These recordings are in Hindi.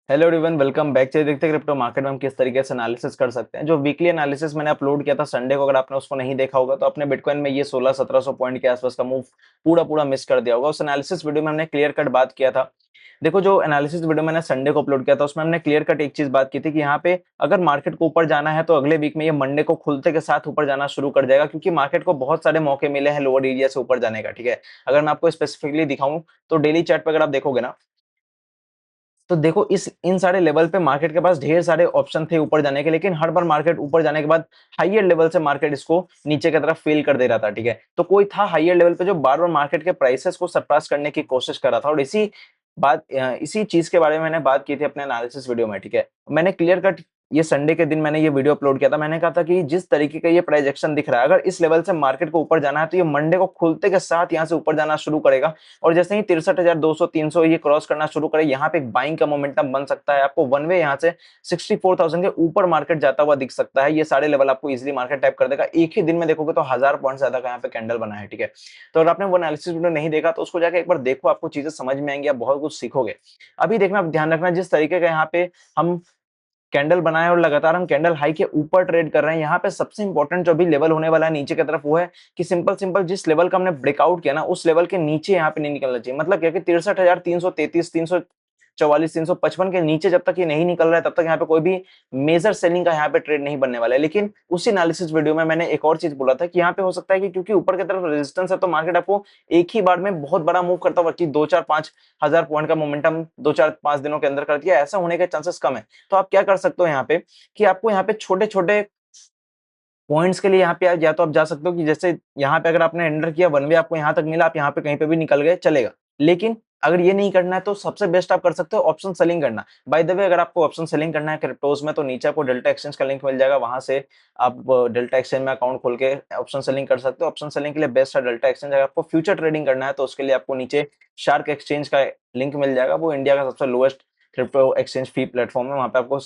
Hello everyone, welcome back. चलिए देखते हैं क्रिप्टो मार्केट में हम किस तरीके से एनालिसिस कर सकते हैं। जो वीकली एनालिसिस मैंने अपलोड किया था संडे को, अगर आपने उसको नहीं देखा होगा तो अपने बिटकॉइन में ये 1600-1700 पॉइंट के आसपास का मूव पूरा पूरा मिस कर दिया होगा। उस एनालिसिस वीडियो में हमने क्लियर कट बात किया था। देखो, जो एनालिसिस वीडियो मैंने संडे को अपलोड किया था उसमें हमने क्लियर कट एक चीज बात की थी कि यहाँ पे अगर मार्केट को ऊपर जाना है तो अगले वीक में ये मंडे को खुलते के साथ ऊपर जाना शुरू कर जाएगा, क्योंकि मार्केट को बहुत सारे मौके मिले हैं लोअर एरिया से ऊपर जाने का। ठीक है, अगर मैं आपको स्पेसिफिकली दिखाऊं तो डेली चार्ट पे अगर आप देखोगे ना, तो देखो इस इन सारे लेवल पे मार्केट के पास ढेर सारे ऑप्शन थे ऊपर जाने के, लेकिन हर बार मार्केट ऊपर जाने के बाद हाईयर लेवल से मार्केट इसको नीचे की तरफ फेल कर दे रहा था। ठीक है, तो कोई था हाईयर लेवल पे जो बार बार मार्केट के प्राइसेस को सरपास करने की कोशिश कर रहा था, और इसी चीज के बारे में मैंने बात की थी अपने एनालिसिस वीडियो में। ठीक है, मैंने क्लियर कट ये संडे के दिन मैंने ये वीडियो अपलोड किया था। मैंने कहा था कि जिस तरीके का ये प्राइजेक्शन दिख रहा है, अगर इस लेवल से मार्केट को ऊपर जाना है तो ये मंडे को खुलते के साथ यहाँ से ऊपर जाना शुरू करेगा, और जैसे ही 63,200-300 ये क्रॉस करना शुरू करे, यहाँ पे एक बाइंग का मोमेंटम बन सकता है। आपको वन वे यहाँ से 64,000 के ऊपर मार्केट जाता हुआ दिख सकता है। ये सारे लेवल आपको इजीली मार्केट टैप कर देगा। एक ही दिन में देखोगे तो 1000 पॉइंट ज्यादा का यहाँ पे कैंडल बना है। ठीक है, तो अगर आपने वो एनालिसिस वीडियो नहीं देखा तो उसको जाकर एक बार देखो, आपको चीजें समझ में आएंगी, आप बहुत कुछ सीखोगे। अभी देखना, ध्यान रखना, जिस तरीके का यहाँ पे हम कैंडल बनाए और लगातार हम कैंडल हाई के ऊपर ट्रेड कर रहे हैं, यहाँ पे सबसे इंपॉर्टेंट जो भी लेवल होने वाला है नीचे की तरफ वो है कि सिंपल सिंपल जिस लेवल का हमने ब्रेकआउट किया ना, उस लेवल के नीचे यहाँ पे नहीं निकलना चाहिए। मतलब क्या कि 63,333, 344, 355 के नीचे जब तक ये नहीं निकल रहा है तब तक यहाँ पे कोई भी मेजर सेलिंग का यहाँ पे ट्रेड नहीं बनने वाला है। लेकिन उसी एनालिसिस वीडियो में मैंने एक और चीज बोला था कि यहाँ पे हो सकता है कि क्योंकि ऊपर की तरफ रेजिस्टेंस है तो मार्केट आपको एक ही बार में बहुत बड़ा मूव करता हुआ कि 2-4-5 हजार पॉइंट का मोमेंटम 2-4-5 दिनों के अंदर कर दिया, ऐसा होने के चांसेस कम है। तो आप क्या कर सकते हो यहाँ पे कि आपको यहाँ पे छोटे छोटे पॉइंट्स के लिए यहाँ पे या तो आप जा सकते हो कि जैसे यहाँ पे अगर आपने एंटर किया, वन वे आपको यहाँ तक मिला, आप यहाँ पे कहीं पे भी निकल गए चलेगा। लेकिन अगर ये नहीं करना है तो सबसे बेस्ट आप कर सकते हो ऑप्शन सेलिंग करना। बाय द वे, अगर आपको ऑप्शन सेलिंग करना है क्रिप्टोज में तो नीचे आपको डेल्टा एक्सचेंज का लिंक मिल जाएगा, वहां से आप डेल्टा एक्सचेंज में अकाउंट खोल के ऑप्शन सेलिंग कर सकते हो। ऑप्शन सेलिंग के लिए बेस्ट है डेल्टा एक्सचेंज। अगर आपको फ्यूचर ट्रेडिंग करना है तो उसके लिए आपको नीचे शार्क एक्सचेंज का लिंक मिल जाएगा। वो इंडिया का सबसे लोएस्ट क्रिप्टो एक्सचेंज फी प्लेटफॉर्म है। वहां पे आपको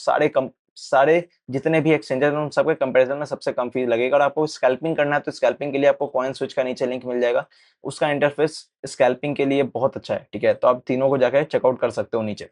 सारे जितने भी एक्सचेंजर हैं उन सबके कंपैरिजन में सबसे कम फीस लगेगा। और आपको स्कैल्पिंग करना है तो स्कैल्पिंग के लिए आपको कॉइन स्विच का नीचे लिंक मिल जाएगा। उसका इंटरफेस स्कैल्पिंग के लिए बहुत अच्छा है। ठीक है, तो आप तीनों को जाकर चेकआउट कर सकते हो नीचे।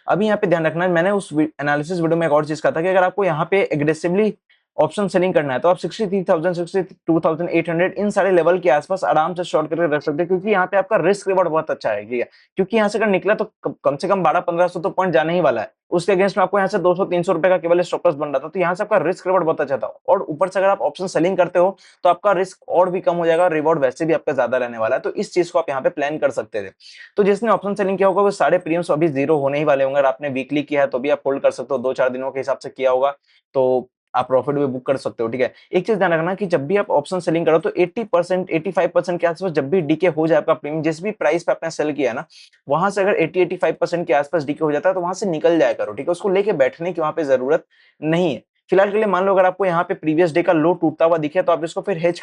अभी यहाँ पे ध्यान रखना है, मैंने उस एनालिसिस वीडियो में एक और चीज कहा था कि अगर आपको यहाँ पे एग्रेसिवली ऑप्शन सेलिंग करना है तो आप 63,000, 62,800 इन सारे लेवल के आसपास आराम से शॉर्ट करके रख सकते हैं, क्योंकि यहाँ पे आपका रिस्क रिवॉर्ड बहुत अच्छा है। ठीक है, क्योंकि यहाँ से अगर निकला तो कम से कम 1200-1500 तो पॉइंट जाने ही वाला है। उसके अगेंस्ट में आपको यहाँ से 200-300 रुपए का केवल स्टॉप लॉस बन रहा था, तो यहाँ से आपका रिस्क रिवॉर्ड बहुत अच्छा था। और ऊपर से अगर आप ऑप्शन सेलिंग करते हो तो आपका रिस्क और भी कम हो जाएगा, रिवॉर्ड वैसे भी आपका ज्यादा रहने वाला है। तो इस चीज को आप यहाँ पे प्लान कर सकते थे। तो जिसने ऑप्शन सेलिंग किया होगा वो सारे प्रीमियम्स अभी जीरो होने ही वाले होंगे। अगर आपने वीकली किया है तो भी आप होल्ड कर सकते हो, 2-4 दिनों के हिसाब से किया होगा तो आप प्रॉफिट भी बुक कर सकते हो। ठीक है, एक चीज ध्यान रखना कि जब भी आप ऑप्शन सेलिंग करो तो 80%, 85% के आसपास जब भी डीके हो जाए आपका प्रीमियम, जिस भी प्राइस पे आपने सेल किया है ना, वहां से अगर 80-85% के आसपास डीके हो जाता है तो वहां से निकल जाया करो। ठीक है, उसको लेके बैठने की वहां पे जरूरत नहीं है। फिलहाल के लिए मान लो अगर आपको यहाँ पे प्रीवियस डे का लो टूटता हुआ दिखे तो आप इसको फिर हेज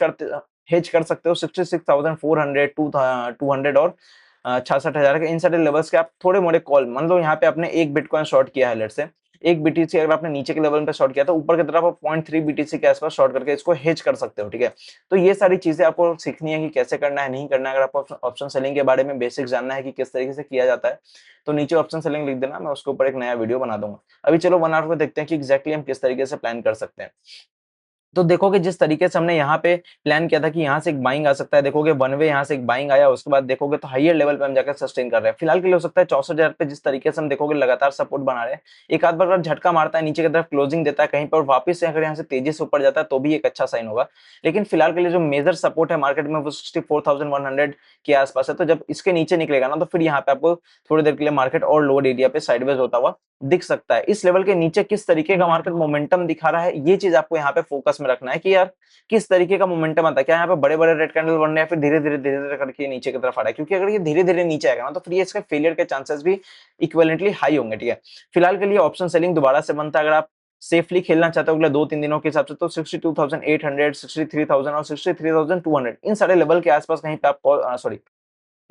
कर सकते हो 66,400, 200 और 66,000 के इन सारे लेवल्स के आप थोड़े मोड़े कॉल, मान लो यहाँ पे आपने एक बिटकॉइन शॉर्ट किया है, लेट से एक बीटीसी अगर आपने नीचे के लेवल पे शॉर्ट किया तो ऊपर की तरफ आप 0.3 बीटीसी के आसपास शॉर्ट करके इसको हेज कर सकते हो। ठीक है, तो ये सारी चीजें आपको सीखनी है कि कैसे करना है, नहीं करना है। अगर आपको ऑप्शन सेलिंग के बारे में बेसिक जानना है कि किस तरीके से किया जाता है तो नीचे ऑप्शन सेलिंग लिख देना, मैं उसके ऊपर एक नया वीडियो बना दूंगा। अभी चलो 1 आवर में देखते हैं कि एग्जैक्टली हम किस तरीके से प्लान कर सकते हैं। तो देखोगे जिस तरीके से हमने यहाँ पे प्लान किया था कि यहाँ से एक बाइंग आ सकता है, देखोगे वन वे यहाँ से एक बाइंग आया, उसके बाद देखोगे तो हाईयर लेवल पे हम जाकर सस्टेन कर रहे हैं। फिलहाल के लिए हो सकता है 64,000 पे जिस तरीके से हम देखोगे लगातार सपोर्ट बना रहे हैं, एक आध बार झटका मारता है नीचे की तरफ क्लोजिंग देता है कहीं पर और वापस से अगर यहाँ से तेजी से ऊपर जाता है तो भी एक अच्छा साइन होगा। लेकिन फिलहाल के लिए जो मेजर सपोर्ट है मार्केट में वो 64,100 के आसपास है। तो जब इसके नीचे निकलेगा ना तो फिर यहाँ पे आपको थोड़ी देर के लिए मार्केट और लोअर एरिया पे साइडवेज होता हुआ दिख सकता है। इस लेवल के नीचे किस तरीके का मार्केट मोमेंटम दिखा रहा है, ये चीज आपको यहाँ पे फोकस में रखना है कि यार किस तरीके का मोमेंटम आता है। क्या यहाँ पे बड़े बड़े रेड कैंडल बन रहे हैं, फिर धीरे धीरे करके नीचे की तरफ आ रहा है। क्योंकि अगर ये धीरे धीरे नीचे आएगा ना तो फिर ये इसके फेलियर के चांसेस भी इक्विवेलेंटली हाई होंगे। ठीक है, फिलहाल के लिए ऑप्शन सेलिंग दोबारा से बनता है। अगर आप सेफली खेलना चाहते हो अगले 2-3 दिनों के हिसाब से तो 62,800, 63,000 और 63,200 इन सारे लेवल के आसपास कहीं पे आप सॉरी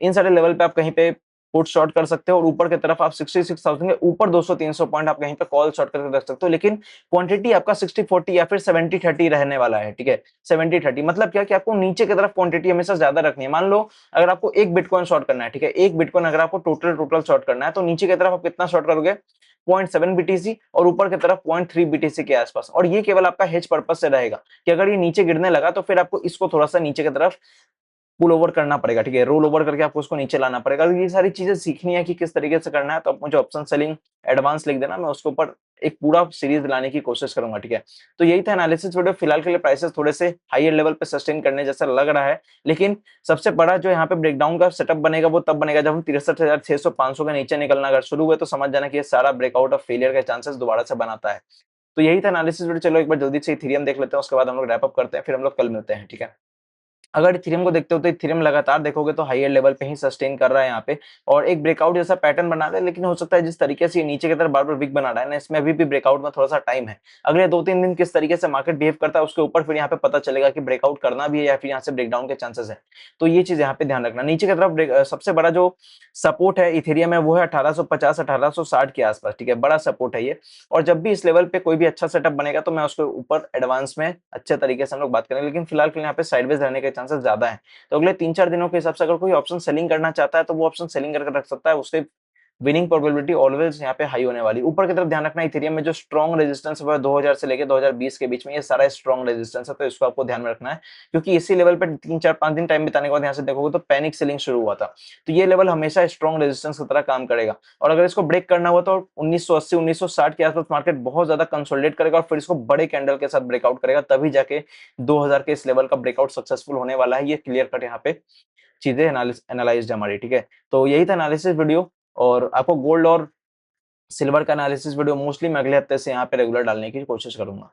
इन सारे लेवल पे आप कहीं पे पुट शॉर्ट कर सकते हो, और ऊपर की तरफ आप 66,000 के ऊपर 200-300 पॉइंट आप कहीं पे कॉल शॉर्ट करके रख सकते हो। लेकिन क्वांटिटी आपका 60-40 या फिर 70-30 रहने वाला है। ठीक है, 70-30 मतलब क्या कि आपको नीचे की तरफ क्वांटिटी हमेशा ज्यादा रखनी है। मान लो अगर आपको एक बिटकॉइन शॉर्ट करना है, ठीक है, एक बिटकॉइन अगर आपको टोटल शॉर्ट करना है तो नीचे की तरफ आप कितना शॉर्ट करोगे, 0.7 बीटीसी और ऊपर की तरफ 0.3 बीटीसी के आसपास। और ये केवल आपका हेज पर्पस से रहेगा कि अगर ये नीचे गिरने लगा तो फिर आपको इसको थोड़ा-सा नीचे की तरफ पुल ओवर करना पड़ेगा, ठीक है? रोल ओवर करके आपको उसको नीचे लाना पड़ेगा। अगर ये सारी चीज़ें सीखनी है कि किस तरीके से करना है, तो आप मुझे ऑप्शन सेलिंग एडवांस लिख देना, मैं उसके ऊपर एक पूरा सीरीज़ लाने की कोशिश करूँगा, ठीक है? तो यही था एनालिसिस वीडियो। फिलहाल के लिए प्राइसेस थोड़े से हायर लेवल पे सस्टेन करने जैसा लग रहा है, लेकिन सबसे बड़ा जो यहाँ पे ब्रेकडाउन का सेटअप बनेगा, वो तब बनेगा जब हम 63,600 500 के नीचे निकलना अगर शुरू हुए, तो समझ जाना कि ये सारा ब्रेकआउट ऑफ फेलियर के चांसेस दोबारा से बनाता है। तो यही था एनालिसिस वीडियो। चलो एक बार जल्दी से इथेरियम देख लेते हैं, उसके बाद हम लोग रैप अप करते हैं, फिर हम लोग कल मिलते हैं, ठीक है? अगर इथेरियम को देखते हो तो इथेरियम लगातार देखोगे तो हायर लेवल पे ही सस्टेन कर रहा है यहाँ पे और एक ब्रेकआउट जैसा पैटर्न बना रहा है, लेकिन हो सकता है जिस तरीके से ये नीचे की तरफ बार-बार विक बना रहा है ना, इसमें अभी भी ब्रेकआउट में थोड़ा-सा टाइम है। अगले 2-3 दिन किस तरीके से मार्केट बिहेव करता है उसके ऊपर फिर यहाँ पे पता चलेगा कि ब्रेकआउट करना भी है या फिर यहाँ से ब्रेकडाउन के चांसेस है। तो ये चीज़ यहाँ पे ध्यान रखना। नीचे की तरफ सबसे बड़ा जो सपोर्ट है इथेरियम में वो है 1850-1860 के आसपास, ठीक है? बड़ा सपोर्ट है ये और जब भी इस लेवल पे कोई भी अच्छा सेटअप बनेगा तो मैं उसके ऊपर एडवांस में अच्छे तरीके से हम लोग बात करेंगे, लेकिन फिलहाल के लिए यहाँ पे साइडवेज रहने के चांसेस ज़्यादा हैं। तो अगले 3-4 दिनों के हिसाब से अगर कोई ऑप्शन सेलिंग करना चाहता है तो वो ऑप्शन सेलिंग करके रख सकता है, उससे विनिंग प्रोबेबिलिटी ऑलवेज यहाँ पे हाई होने वाली। ऊपर की तरफ ध्यान रखना इथेरियम में जो स्ट्रॉन्ग रेजिस्टेंस है वो 2000 से लेके 2020 के बीच में ये सारा स्ट्रॉन्ग रेजिस्टेंस है, तो इसको आपको ध्यान में रखना है क्योंकि इसी लेवल पे 3-4-5 दिन टाइम बिताने के बाद यहाँ से देखोगे तो पैनिक सेलिंग शुरू हुआ था। तो ये लेवल हमेशा स्ट्रॉन्ग रेजिस्टेंस की तरह काम करेगा और अगर इसको ब्रेक करना हुआ तो 1980-1960 के आसपास मार्केट बहुत ज्यादा कंसोलिडेट करेगा और फिर इसको बड़े कैंडल के साथ ब्रेकआउट करेगा, तभी जाके 2000 के इस लेवल का ब्रेकआउट सक्सेसफुल होने वाला है। ये क्लियर कट यहाँ पे चीजें एनालाइज्ड हमारी, ठीक है? तो यही था एनालिसिस वीडियो और आपको गोल्ड और सिल्वर का एनालिसिस वीडियो मोस्टली मैं अगले हफ्ते से यहाँ पे रेगुलर डालने की कोशिश करूंगा।